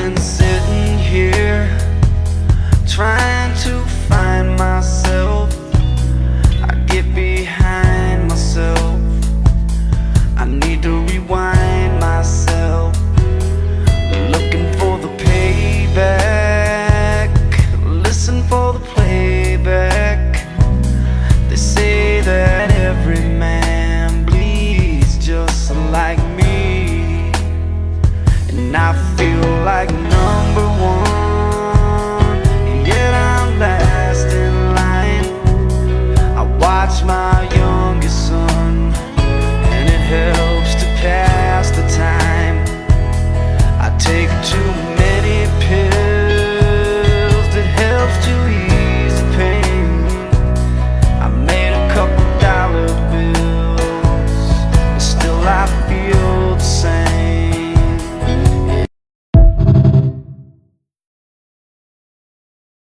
been sitting here trying to find myself. I get behind myself. I need to rewind myself. Looking for the payback, listen for the playback. They say that every man bleeds just like me, and I feel like number one, and yet I'm last in line. I watch my youngest son, and it helps to pass the time. I take too